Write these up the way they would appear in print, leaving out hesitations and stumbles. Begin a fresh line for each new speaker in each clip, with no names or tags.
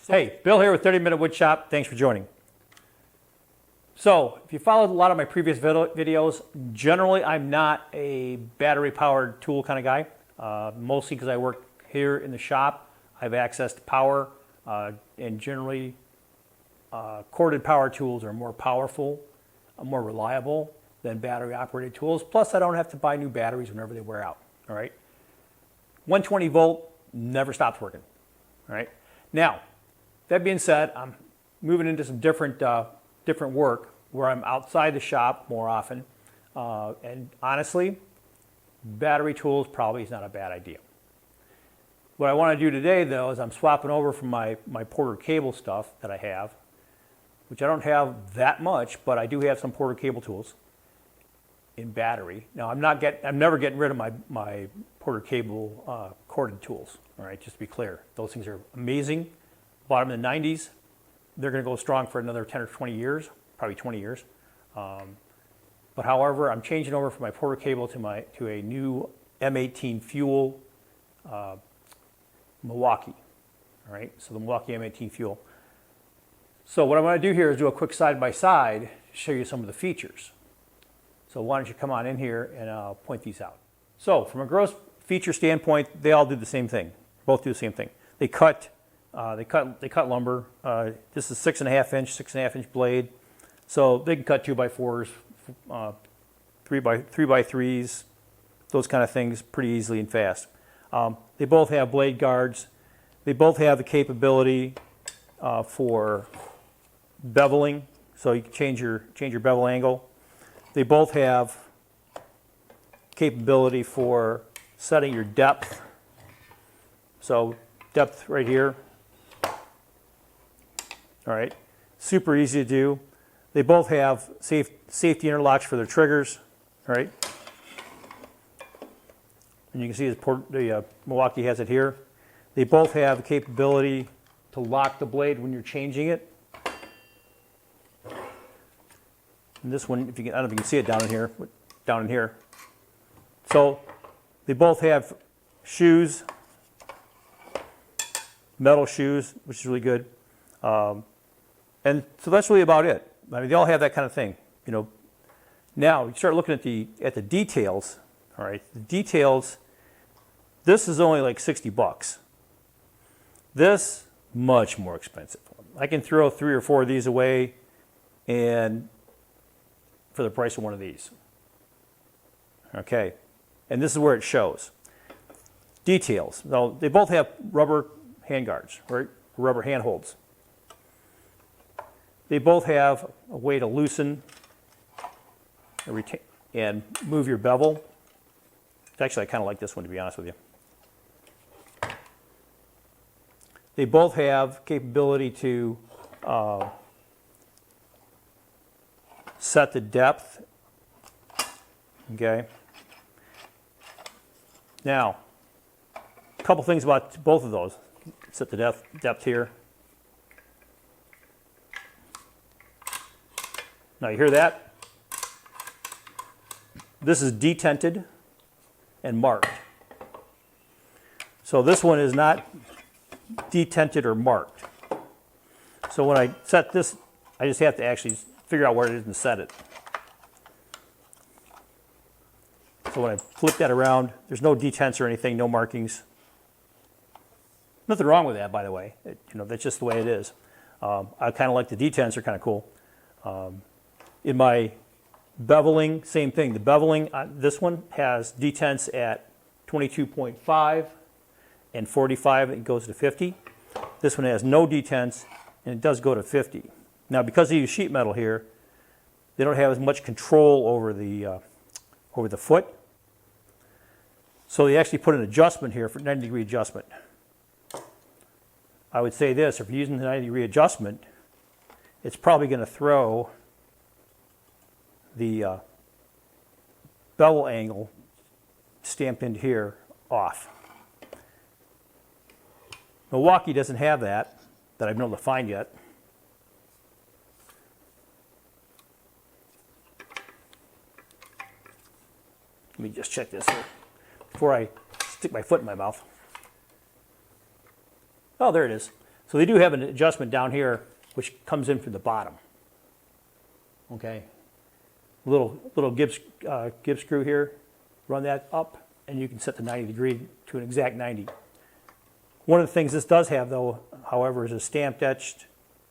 Hey, Bill here with 30-Minute Wood Shop. Thanks for joining. So, if you followed a lot of my previous videos, generally I'm not a battery-powered tool kind of guy. Mostly because I work here in the shop. I have access to power, and generally corded power tools are more powerful, more reliable than battery-operated tools. Plus, I don't have to buy new batteries whenever they wear out. All right, 120 volt never stops working. All right, now. That being said, I'm moving into some different work where I'm outside the shop more often. And honestly, battery tools probably is not a bad idea. What I want to do today, though, is I'm swapping over from my Porter cable stuff that I have, which I don't have that much, but I do have some Porter cable tools in battery. Now, I'm never getting rid of my Porter cable corded tools. All right, just to be clear, those things are amazing. Bought them in the 90s. They're going to go strong for another 10 or 20 years, probably 20 years. But however, I'm changing over from my Porter cable to a new M18 fuel Milwaukee. All right, so the Milwaukee M18 fuel. So what I'm going to do here is do a quick side-by-side to show you some of the features. So why don't you come on in here and I'll point these out. So from a gross feature standpoint, they all do the same thing. Both do the same thing. They cut lumber. This is 6.5 inch blade, so they can cut 2x4s, 3x3s, those kind of things pretty easily and fast. They both have blade guards. They both have the capability for beveling, so you can change your bevel angle. They both have capability for setting your depth. So depth right here. All right, super easy to do. They both have safety interlocks for their triggers. All right, and you can see the Milwaukee has it here. They both have the capability to lock the blade when you're changing it. And this one, I don't know if you can see it down in here. So they both have shoes, metal shoes, which is really good. And so that's really about it. I mean, they all have that kind of thing, you know. Now you start looking at the details. All right, the details. This is only like $60. This much more expensive. I can throw 3 or 4 of these away, and for the price of one of these. Okay, and this is where it shows. Details. Now they both have rubber handguards, right? Rubber handholds. They both have a way to loosen and move your bevel. Actually, I kind of like this one, to be honest with you. They both have capability to set the depth. Okay. Now, a couple things about both of those. Set the depth here. Now you hear that? This is detented and marked. So this one is not detented or marked. So when I set this, I just have to actually figure out where it is and set it. So when I flip that around, there's no detents or anything, no markings. Nothing wrong with that, by the way. That's just the way it is. I kind of like the detents; are kind of cool. In my beveling, same thing. The beveling, this one has detents at 22.5 and 45. It goes to 50. This one has no detents, and it does go to 50. Now, because they use sheet metal here, they don't have as much control over the foot. So they actually put an adjustment here for 90-degree adjustment. I would say this: if you're using the 90-degree adjustment, it's probably going to throw the bevel angle stamped into here off. Milwaukee doesn't have that I've been able to find yet. Let me just check this here before I stick my foot in my mouth. Oh, there it is. So they do have an adjustment down here, which comes in from the bottom. Okay, little Gibbs screw here. Run that up, and you can set the 90 degree to an exact 90. One of the things this does have, though, however, is a stamped etched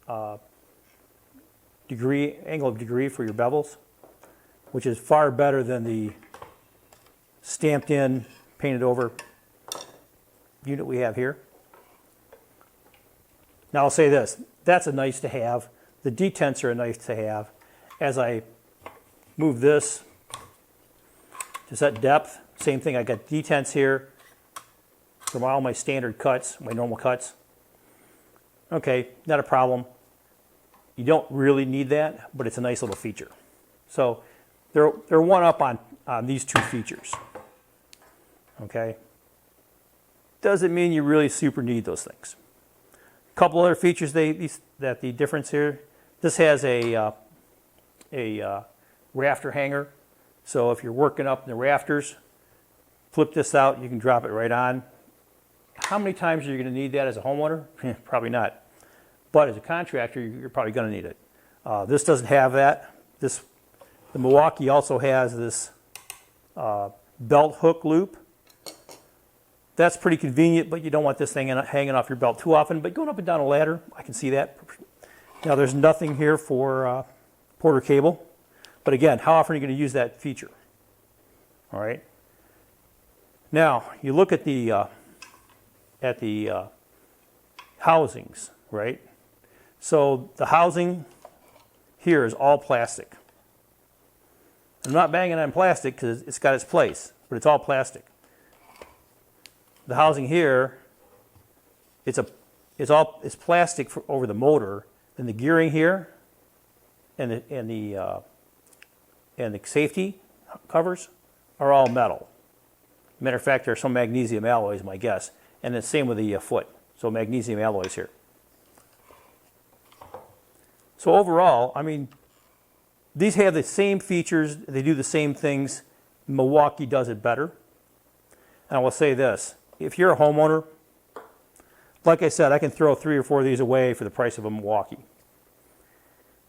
angle of degree for your bevels, which is far better than the stamped in, painted over unit we have here. Now I'll say this, that's a nice to have. The detents are a nice to have. As I move this to set depth, same thing, I got detents here from all my standard cuts, my normal cuts. Okay, not a problem. You don't really need that, but it's a nice little feature. So they're one up on these two features. Okay, doesn't mean you really super need those things. A couple other features that the difference here. This has a rafter hanger, so if you're working up in the rafters, flip this out. You can drop it right on. How many times are you going to need that as a homeowner? Probably not. But as a contractor, you're probably going to need it. This doesn't have that. The Milwaukee also has this belt hook loop. That's pretty convenient, but you don't want this thing hanging off your belt too often. But going up and down a ladder, I can see that. Now there's nothing here for Porter cable. But again, how often are you going to use that feature? All right. Now you look at the housings, right? So the housing here is all plastic. I'm not banging on plastic because it's got its place, but it's all plastic. The housing here, it's plastic over the motor, and the gearing here, and the safety covers are all metal. Matter of fact, there are some magnesium alloys, my guess, and the same with the foot. So magnesium alloys here. So overall, I mean, these have the same features. They do the same things. Milwaukee does it better. And I will say this. If you're a homeowner, like I said, I can throw 3 or 4 of these away for the price of a Milwaukee.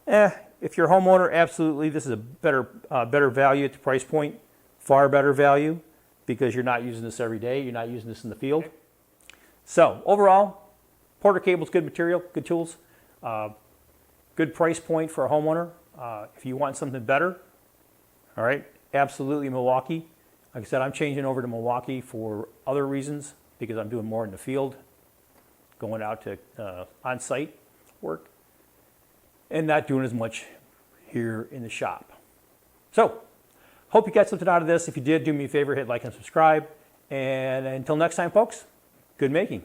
If you're a homeowner, absolutely, this is a better value at the price point. Far better value because you're not using this every day. You're not using this in the field. So overall, Porter cable's good material, good tools. Good price point for a homeowner. If you want something better, all right, absolutely Milwaukee. Like I said, I'm changing over to Milwaukee for other reasons because I'm doing more in the field, going out to on-site work, and not doing as much here in the shop. So, hope you got something out of this. If you did, do me a favor, hit like and subscribe. And until next time, folks, good making.